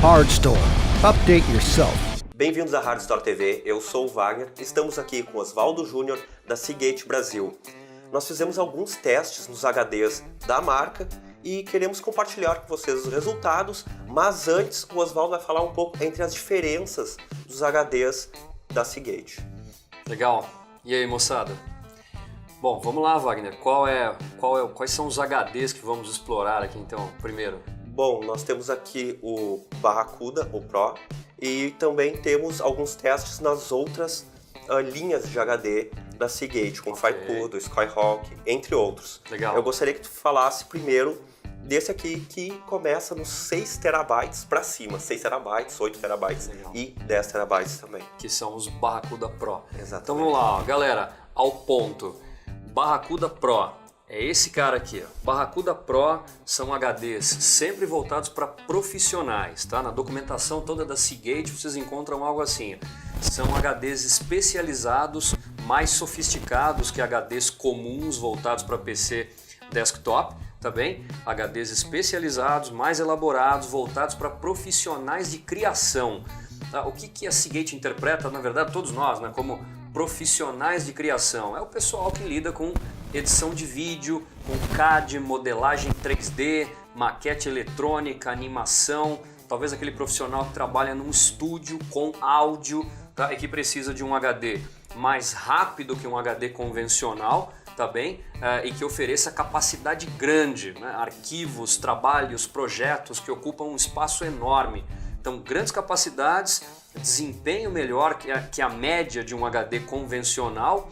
Hardstore. Update yourself. Bem-vindos à Hardstore TV, eu sou o Wagner, estamos aqui com Oswaldo Júnior da Seagate Brasil. Nós fizemos alguns testes nos HDs da marca e queremos compartilhar com vocês os resultados, mas antes o Oswaldo vai falar um pouco entre as diferenças dos HDs da Seagate. Legal. E aí, moçada? Bom, vamos lá, Wagner. Quais são os HDs que vamos explorar aqui então, primeiro? Bom, nós temos aqui o Barracuda, o Pro, e também temos alguns testes nas outras linhas de HD da Seagate, como Okay. FireCuda, Skyhawk, entre outros. Legal. Eu gostaria que tu falasse primeiro desse aqui que começa nos 6 terabytes para cima, 6 terabytes, 8 terabytes Legal. e 10 terabytes também. Que são os Barracuda Pro. Exatamente. Então vamos lá, ó. Galera, ao ponto. Barracuda Pro é esse cara aqui, ó. Barracuda Pro são HDs sempre voltados para profissionais, tá? Na documentação toda da Seagate vocês encontram algo assim, ó. São HDs especializados, mais sofisticados que HDs comuns voltados para PC desktop, tá bem? HDs especializados, mais elaborados, voltados para profissionais de criação. Tá? O que a Seagate interpreta, na verdade, todos nós, né, como profissionais de criação? É o pessoal que lida com edição de vídeo, com CAD, modelagem 3D, maquete eletrônica, animação, talvez aquele profissional que trabalha num estúdio com áudio, tá? E que precisa de um HD mais rápido que um HD convencional, tá bem? E que ofereça capacidade grande, né? Arquivos, trabalhos, projetos que ocupam um espaço enorme. Então, grandes capacidades, desempenho melhor que a média de um HD convencional,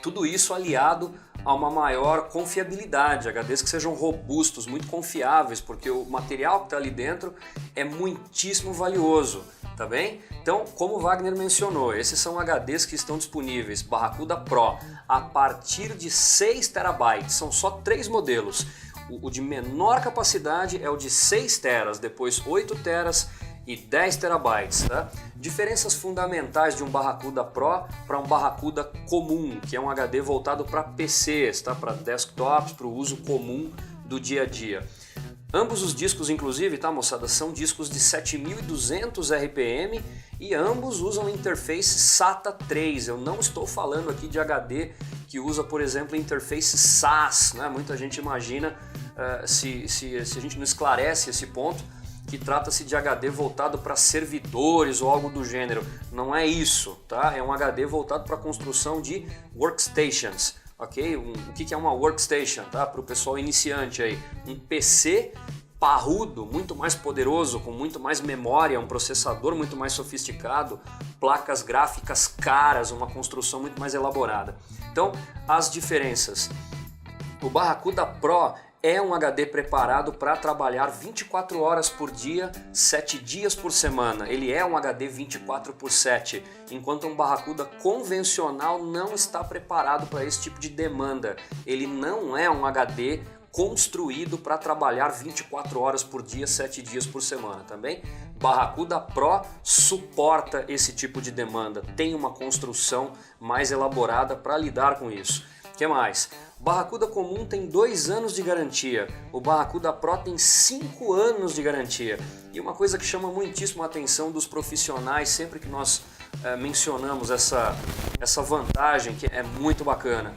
tudo isso aliado a uma maior confiabilidade, HDs que sejam robustos, muito confiáveis, porque o material que está ali dentro é muitíssimo valioso, tá bem? Então, como o Wagner mencionou, esses são HDs que estão disponíveis, Barracuda Pro, a partir de 6 terabytes, são só 3 modelos. O de menor capacidade é o de 6 teras, depois 8 teras e 10 terabytes. Tá? Diferenças fundamentais de um Barracuda Pro para um Barracuda comum, que é um HD voltado para PCs, tá? Para desktops, para o uso comum do dia a dia. Ambos os discos, inclusive, tá, moçada, são discos de 7200 RPM e ambos usam interface SATA 3. Eu não estou falando aqui de HD que usa, por exemplo, interface SAS, né? Muita gente imagina, se a gente não esclarece esse ponto, que trata-se de HD voltado para servidores ou algo do gênero. Não é isso, tá? É um HD voltado para a construção de workstations. Ok? O que é uma workstation, tá? Para o pessoal iniciante aí, um PC parrudo, muito mais poderoso, com muito mais memória, um processador muito mais sofisticado, placas gráficas caras, uma construção muito mais elaborada. Então, as diferenças. O Barracuda Pro é um HD preparado para trabalhar 24 horas por dia, 7 dias por semana. Ele é um HD 24/7, enquanto um Barracuda convencional não está preparado para esse tipo de demanda. Ele não é um HD construído para trabalhar 24 horas por dia, 7 dias por semana, também. Barracuda Pro suporta esse tipo de demanda, tem uma construção mais elaborada para lidar com isso. O que mais? O Barracuda comum tem 2 anos de garantia, o Barracuda Pro tem 5 anos de garantia. E uma coisa que chama muitíssimo a atenção dos profissionais sempre que nós mencionamos essa vantagem, que é muito bacana.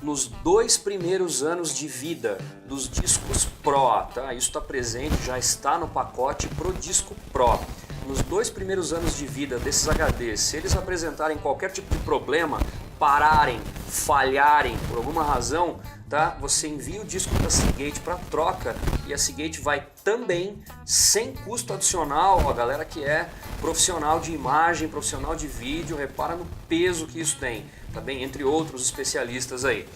Nos 2 primeiros anos de vida dos discos Pro, tá? Isso está presente, já está no pacote pro disco Pro. Nos 2 primeiros anos de vida desses HDs, se eles apresentarem qualquer tipo de problema, pararem, falharem por alguma razão, tá? Você envia o disco da Seagate para troca e a Seagate vai também, sem custo adicional, a galera que é profissional de imagem, profissional de vídeo, repara no peso que isso tem, tá bem? Entre outros especialistas aí.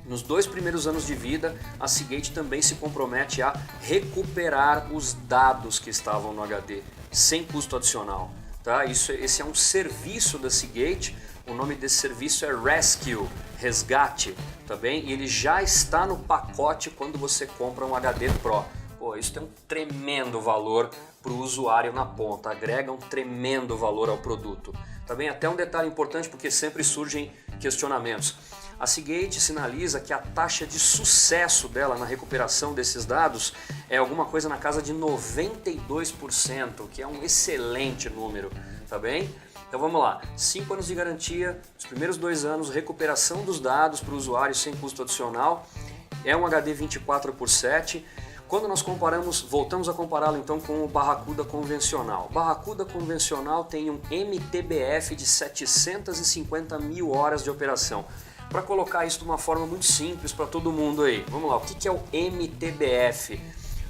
Nos 2 primeiros anos de vida, a Seagate também se compromete a recuperar os dados que estavam no HD, sem custo adicional. Tá? Esse é um serviço da Seagate, o nome desse serviço é Rescue, resgate, tá bem? E ele já está no pacote quando você compra um HD Pro. Pô, isso tem um tremendo valor para o usuário na ponta, agrega um tremendo valor ao produto. Tá bem? Até um detalhe importante, porque sempre surgem questionamentos. A Seagate sinaliza que a taxa de sucesso dela na recuperação desses dados é alguma coisa na casa de 92%, que é um excelente número, tá bem? Então vamos lá, 5 anos de garantia, os primeiros 2 anos, recuperação dos dados para o usuário sem custo adicional, é um HD 24/7. Quando nós comparamos, voltamos a compará-lo então com o Barracuda convencional. O Barracuda convencional tem um MTBF de 750 mil horas de operação. Para colocar isso de uma forma muito simples para todo mundo aí, vamos lá, o que é o MTBF?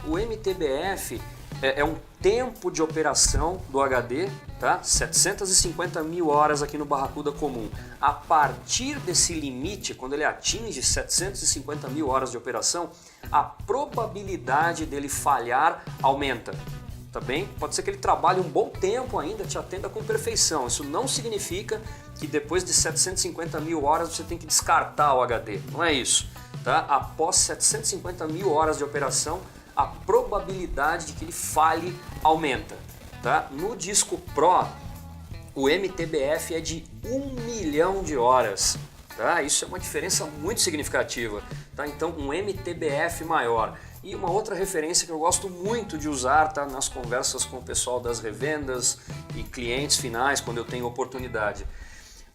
O MTBF é um tempo de operação do HD, tá? 750 mil horas aqui no Barracuda comum. A partir desse limite, quando ele atinge 750 mil horas de operação, a probabilidade dele falhar aumenta. Tá bem? Pode ser que ele trabalhe um bom tempo ainda, te atenda com perfeição. Isso não significa que depois de 750 mil horas você tem que descartar o HD. Não é isso. Tá? Após 750 mil horas de operação, a probabilidade de que ele falhe aumenta. Tá? No disco Pro, o MTBF é de 1 milhão de horas. Tá? Isso é uma diferença muito significativa. Tá? Então, um MTBF maior. E uma outra referência que eu gosto muito de usar, tá, nas conversas com o pessoal das revendas e clientes finais, quando eu tenho oportunidade.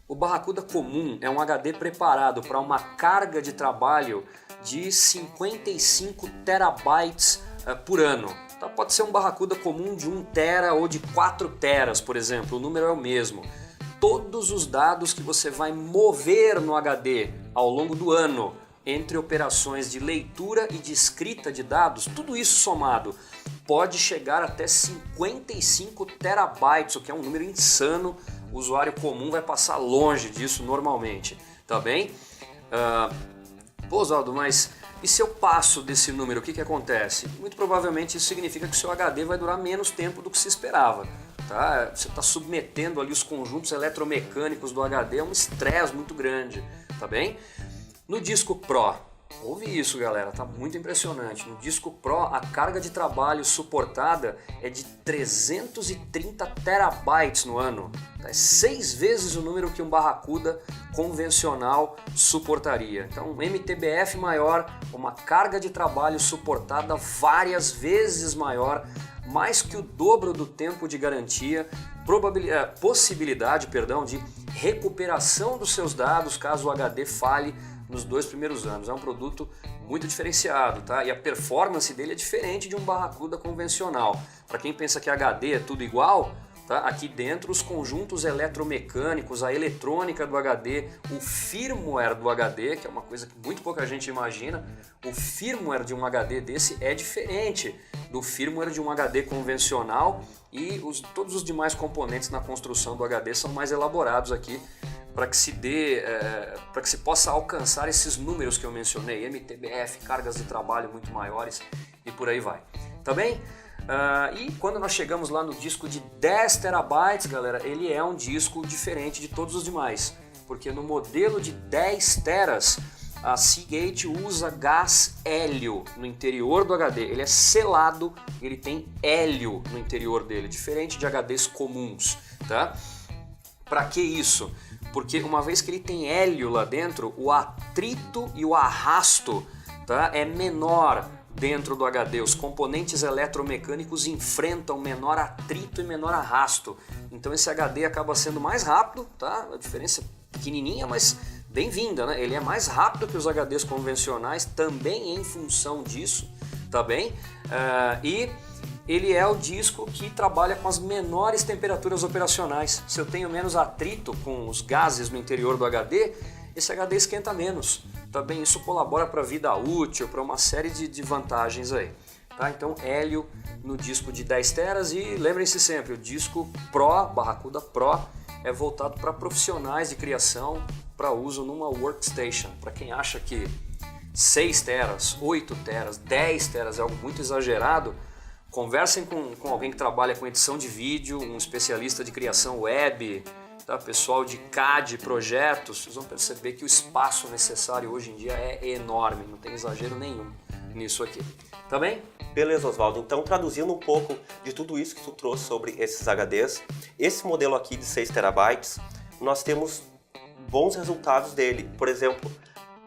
O Barracuda comum é um HD preparado para uma carga de trabalho de 55 terabytes por ano. Tá? Pode ser um Barracuda comum de 1 tera ou de 4 teras, por exemplo, o número é o mesmo. Todos os dados que você vai mover no HD ao longo do ano, entre operações de leitura e de escrita de dados, tudo isso somado pode chegar até 55 terabytes, o que é um número insano. O usuário comum vai passar longe disso normalmente, tá bem? Pô, Oswaldo, mas e se eu passo desse número, o que acontece? Muito provavelmente isso significa que o seu HD vai durar menos tempo do que se esperava. Tá? Você está submetendo ali os conjuntos eletromecânicos do HD a um estresse muito grande, tá bem? No disco Pro, ouve isso galera, tá muito impressionante. No disco Pro a carga de trabalho suportada é de 330 terabytes no ano. É 6 vezes o número que um Barracuda convencional suportaria. Então um MTBF maior, uma carga de trabalho suportada várias vezes maior, mais que o dobro do tempo de garantia, possibilidade de recuperação dos seus dados caso o HD falhe nos 2 primeiros anos. É um produto muito diferenciado, tá? E a performance dele é diferente de um Barracuda convencional. Para quem pensa que HD é tudo igual, tá? Aqui dentro os conjuntos eletromecânicos, a eletrônica do HD, o firmware do HD, que é uma coisa que muito pouca gente imagina, o firmware de um HD desse é diferente do firmware de um HD convencional e todos os demais componentes na construção do HD são mais elaborados aqui para que se possa alcançar esses números que eu mencionei, MTBF, cargas de trabalho muito maiores e por aí vai. Tá bem? E quando nós chegamos lá no disco de 10 terabytes, galera, ele é um disco diferente de todos os demais, porque no modelo de 10 teras, a Seagate usa gás hélio no interior do HD, ele é selado, ele tem hélio no interior dele, diferente de HDs comuns, tá? Para que isso? Porque uma vez que ele tem hélio lá dentro, o atrito e o arrasto, tá, é menor dentro do HD. Os componentes eletromecânicos enfrentam menor atrito e menor arrasto. Então esse HD acaba sendo mais rápido, tá? A diferença é pequenininha, mas bem-vinda, né? Ele é mais rápido que os HDs convencionais, também em função disso, tá bem? E ele é o disco que trabalha com as menores temperaturas operacionais. Se eu tenho menos atrito com os gases no interior do HD, esse HD esquenta menos. Tá bem? Isso colabora para a vida útil, para uma série de vantagens aí. Tá? Então, hélio no disco de 10 teras e lembrem-se sempre, o disco Pro, Barracuda Pro, é voltado para profissionais de criação, para uso numa workstation. Para quem acha que 6 teras, 8 teras, 10 teras é algo muito exagerado, conversem com alguém que trabalha com edição de vídeo, um especialista de criação web, tá? Pessoal de CAD, projetos, vocês vão perceber que o espaço necessário hoje em dia é enorme, não tem exagero nenhum nisso aqui. Tá bem? Beleza, Oswaldo. Então, traduzindo um pouco de tudo isso que tu trouxe sobre esses HDs, esse modelo aqui de 6 terabytes, nós temos bons resultados dele. Por exemplo,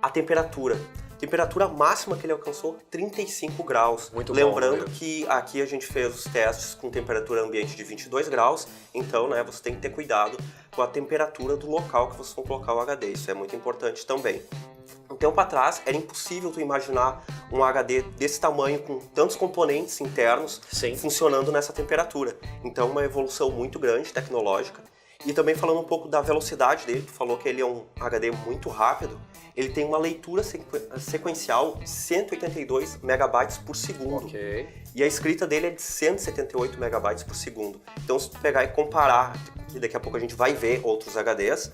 a temperatura. Temperatura máxima que ele alcançou, 35 graus. Muito bom, Lembrando né? que aqui a gente fez os testes com temperatura ambiente de 22 graus, então né, você tem que ter cuidado com a temperatura do local que vocês vão colocar o HD, isso é muito importante também. Um tempo atrás era impossível tu imaginar um HD desse tamanho com tantos componentes internos Sim. funcionando nessa temperatura. Então uma evolução muito grande tecnológica. E também falando um pouco da velocidade dele, tu falou que ele é um HD muito rápido, ele tem uma leitura sequencial de 182 megabytes por segundo. Ok. E a escrita dele é de 178 megabytes por segundo. Então se tu pegar e comparar, que daqui a pouco a gente vai ver outros HDs,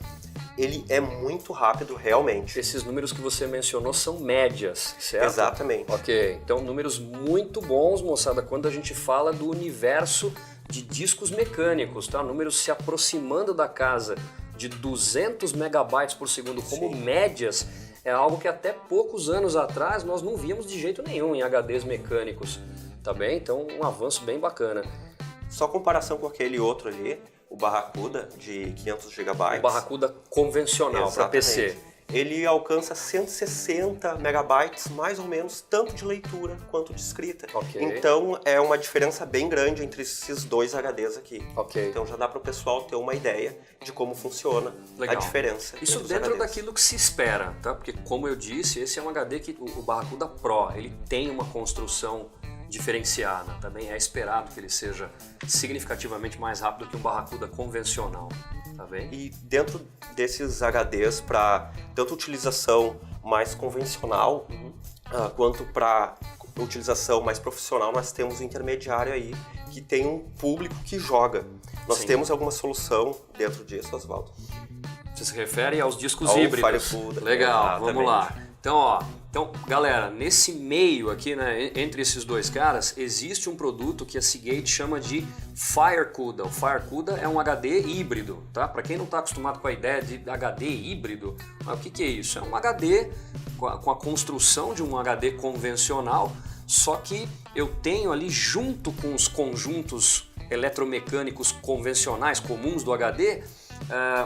ele é muito rápido realmente. Esses números que você mencionou são médias, certo? Exatamente. Ok, então números muito bons, moçada, quando a gente fala do universo de discos mecânicos, tá? Números se aproximando da casa de 200 megabytes por segundo como médias, é algo que até poucos anos atrás nós não víamos de jeito nenhum em HDs mecânicos, tá bem? Então um avanço bem bacana. Só comparação com aquele outro ali, o Barracuda de 500 GB. O Barracuda convencional para PC. Ele alcança 160 megabytes, mais ou menos, tanto de leitura quanto de escrita. Ok. Então é uma diferença bem grande entre esses dois HDs aqui. Ok. Então já dá para o pessoal ter uma ideia de como funciona Legal. a diferença. Isso entre os dentro HDs. daquilo que se espera, tá? Porque como eu disse, esse é um HD que o Barracuda Pro, ele tem uma construção diferenciada, também é esperado que ele seja significativamente mais rápido que um Barracuda convencional, tá bem? E dentro desses HDs, para tanto utilização mais convencional quanto para utilização mais profissional, nós temos um intermediário aí que tem um público que joga. Nós Sim. temos alguma solução dentro disso, Oswaldo? Você se refere aos discos Ao híbridos. Firefood, Legal, exatamente. vamos lá. Então, galera, nesse meio aqui, né, entre esses dois caras, existe um produto que a Seagate chama de Firecuda. O Firecuda é um HD híbrido, tá? Para quem não está acostumado com a ideia de HD híbrido, o que é isso? É um HD com a construção de um HD convencional, só que eu tenho ali junto com os conjuntos eletromecânicos convencionais comuns do HD,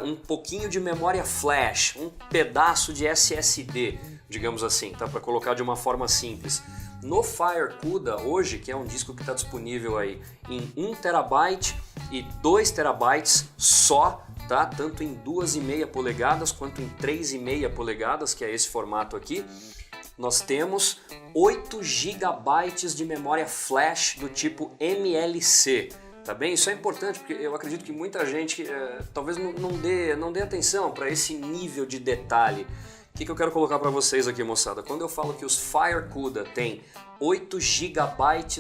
um pouquinho de memória flash, um pedaço de SSD, digamos assim, tá? Para colocar de uma forma simples. No Firecuda hoje, que é um disco que está disponível aí em 1 TB e 2 TB só, tá? Tanto em 2,5 polegadas quanto em 3,5 polegadas, que é esse formato aqui, nós temos 8 GB de memória flash do tipo MLC. Tá bem? Isso é importante porque eu acredito que muita gente talvez não dê atenção para esse nível de detalhe. O que eu quero colocar para vocês aqui, moçada? Quando eu falo que os Firecuda têm 8 GB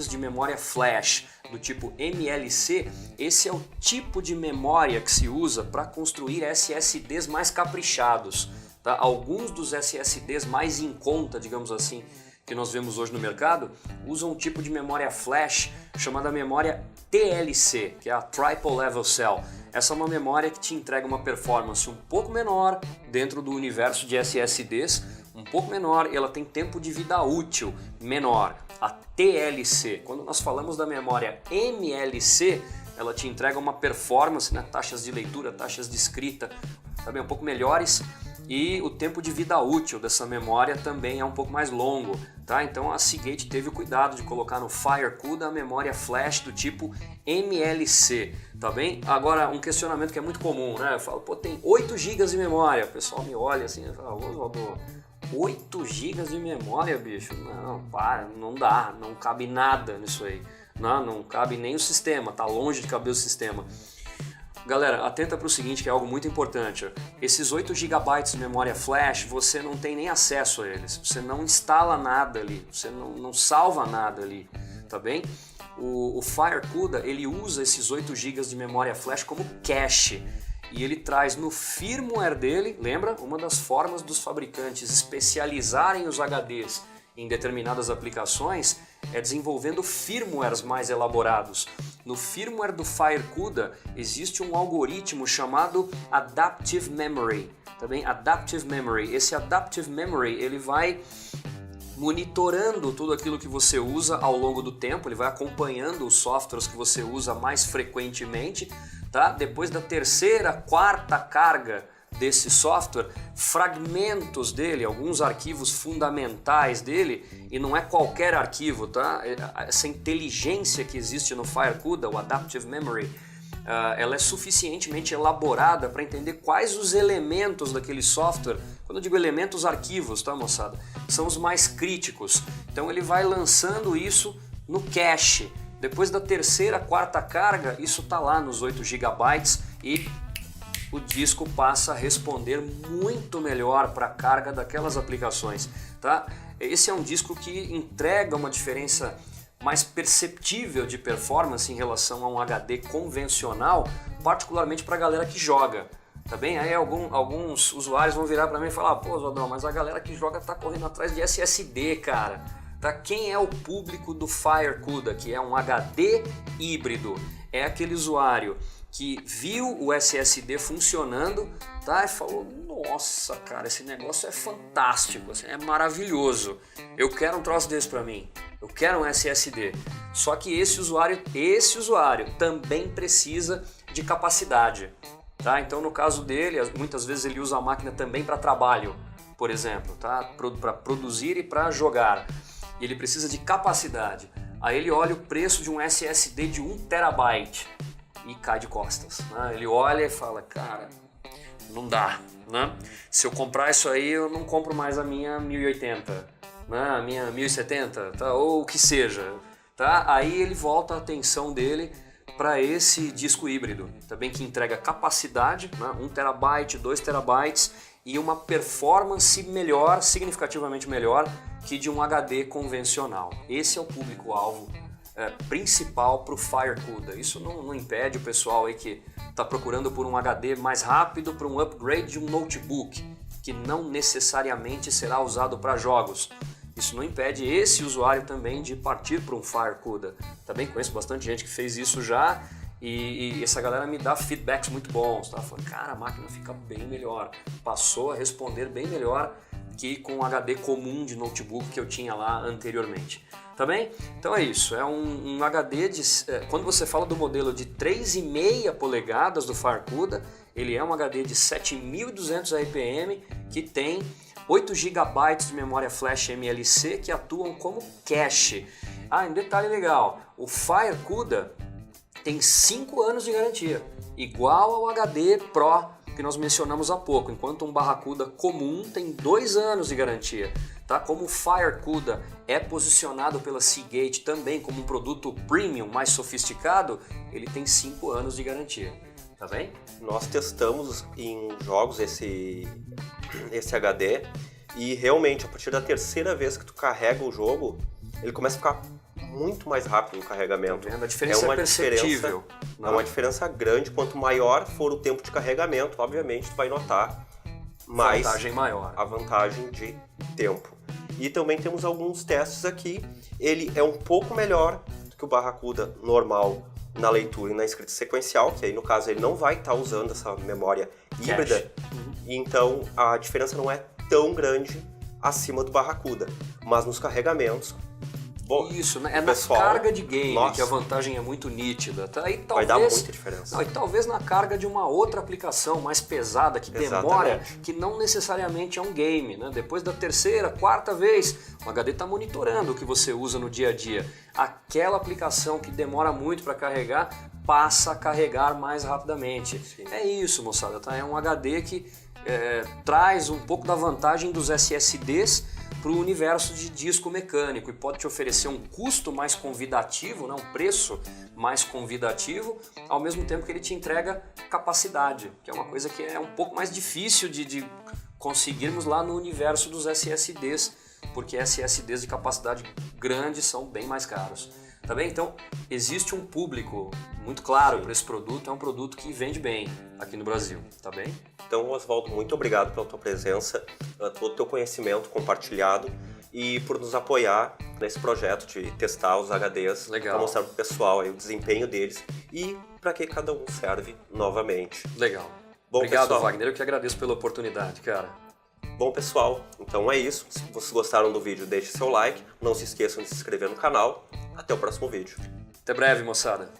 de memória flash do tipo MLC, esse é o tipo de memória que se usa para construir SSDs mais caprichados. Tá? Alguns dos SSDs mais em conta, digamos assim, que nós vemos hoje no mercado, usam um tipo de memória flash chamada memória TLC, que é a Triple Level Cell. Essa é uma memória que te entrega uma performance um pouco menor dentro do universo de SSDs, um pouco menor, e ela tem tempo de vida útil menor. A TLC, quando nós falamos da memória MLC, ela te entrega uma performance, né, taxas de leitura, taxas de escrita, também um pouco melhores, e o tempo de vida útil dessa memória também é um pouco mais longo, tá? Então a Seagate teve o cuidado de colocar no Firecuda a memória flash do tipo MLC, tá bem? Agora, um questionamento que é muito comum, né? Eu falo, pô, tem 8 GB de memória. O pessoal me olha assim e fala, Oswaldo, 8 GB de memória, bicho? Não, para, não dá, não cabe nada nisso aí. Não cabe nem o sistema, tá longe de caber o sistema. Galera, atenta para o seguinte, que é algo muito importante. Esses 8 GB de memória flash, você não tem nem acesso a eles. Você não instala nada ali, você não salva nada ali, tá bem? O Firecuda, ele usa esses 8 GB de memória flash como cache. E ele traz no firmware dele, lembra? Uma das formas dos fabricantes especializarem os HDs em determinadas aplicações é desenvolvendo firmwares mais elaborados. No firmware do Firecuda existe um algoritmo chamado Adaptive Memory, tá bem? Adaptive Memory. Esse Adaptive Memory, ele vai monitorando tudo aquilo que você usa ao longo do tempo, ele vai acompanhando os softwares que você usa mais frequentemente, tá? Depois da terceira, quarta carga desse software, fragmentos dele, alguns arquivos fundamentais dele, e não é qualquer arquivo, tá? Essa inteligência que existe no FireCUDA, o Adaptive Memory, ela é suficientemente elaborada para entender quais os elementos daquele software. Quando eu digo elementos, arquivos, tá, moçada? São os mais críticos. Então ele vai lançando isso no cache. Depois da terceira, quarta carga, isso está lá nos 8 GB e o disco passa a responder muito melhor para a carga daquelas aplicações, tá? Esse é um disco que entrega uma diferença mais perceptível de performance em relação a um HD convencional, particularmente para a galera que joga, tá bem? Aí alguns usuários vão virar para mim e falar, pô, Zodão, mas a galera que joga tá correndo atrás de SSD, cara. Tá? Quem é o público do FireCUDA, que é um HD híbrido? É aquele usuário que viu o SSD funcionando, tá? E falou, nossa, cara, esse negócio é fantástico, assim, é maravilhoso. Eu quero um troço desse para mim. Eu quero um SSD. Só que esse usuário também precisa de capacidade, tá? Então, no caso dele, muitas vezes ele usa a máquina também para trabalho, por exemplo, tá? Para produzir e para jogar. E ele precisa de capacidade. Aí ele olha o preço de um SSD de 1 TB e cai de costas, né? Ele olha e fala, cara, não dá, né? Se eu comprar isso aí, eu não compro mais a minha 1080, né? A minha 1070, tá? Ou o que seja, tá? Aí ele volta a atenção dele para esse disco híbrido, também que entrega capacidade, né? 1 TB, 2 TB e uma performance melhor, significativamente melhor que de um HD convencional. Esse é o público-alvo principal para o FireCUDA. Isso não impede o pessoal aí que está procurando por um HD mais rápido, para um upgrade de um notebook, que não necessariamente será usado para jogos. Isso não impede esse usuário também de partir para um FireCUDA. Também conheço bastante gente que fez isso já e essa galera me dá feedbacks muito bons. Tá? Fala, cara, a máquina fica bem melhor, passou a responder bem melhor que com o HD comum de notebook que eu tinha lá anteriormente. Tá bem? Então é isso, é um HD de... Quando você fala do modelo de 3,5 polegadas do FireCUDA, ele é um HD de 7200 RPM que tem 8 GB de memória flash MLC que atuam como cache. Ah, um detalhe legal, o FireCUDA tem 5 anos de garantia, igual ao HD Pro que nós mencionamos há pouco, enquanto um Barracuda comum tem 2 anos de garantia. Tá? Como o FireCUDA é posicionado pela Seagate também como um produto premium mais sofisticado, ele tem 5 anos de garantia. Tá bem? Nós testamos em jogos esse HD e realmente a partir da terceira vez que tu carrega o jogo, ele começa a ficar muito mais rápido no carregamento. A diferença é perceptível. É uma diferença grande. Quanto maior for o tempo de carregamento, obviamente tu vai notar mais a vantagem de tempo. E também temos alguns testes aqui. Ele é um pouco melhor do que o Barracuda normal na leitura e na escrita sequencial, que aí no caso ele não vai estar usando essa memória híbrida. E então a diferença não é tão grande acima do Barracuda. Mas nos carregamentos... Bom, isso, né? É na carga de game que a vantagem é muito nítida. Tá? E talvez, vai dar muita diferença. Não, e talvez na carga de uma outra aplicação mais pesada, que demora, que não necessariamente é um game. Né? Depois da terceira, quarta vez, o HD está monitorando o que você usa no dia a dia. Aquela aplicação que demora muito para carregar, passa a carregar mais rapidamente. Sim. É isso, moçada. Tá? É um HD que traz um pouco da vantagem dos SSDs para o universo de disco mecânico e pode te oferecer um custo mais convidativo, né? Um preço mais convidativo, ao mesmo tempo que ele te entrega capacidade, que é uma coisa que é um pouco mais difícil de conseguirmos lá no universo dos SSDs, porque SSDs de capacidade grande são bem mais caros. Tá bem? Então, existe um público muito claro para esse produto, é um produto que vende bem aqui no Brasil, tá bem? Então, Oswaldo, muito obrigado pela tua presença, todo o teu conhecimento compartilhado e por nos apoiar nesse projeto de testar os HDs para mostrar para o pessoal aí o desempenho deles e para que cada um serve novamente. Legal. Bom, obrigado, pessoal. Wagner. Eu que agradeço pela oportunidade, cara. Bom, pessoal, então é isso. Se vocês gostaram do vídeo, deixe seu like. Não se esqueçam de se inscrever no canal. Até o próximo vídeo. Até breve, moçada.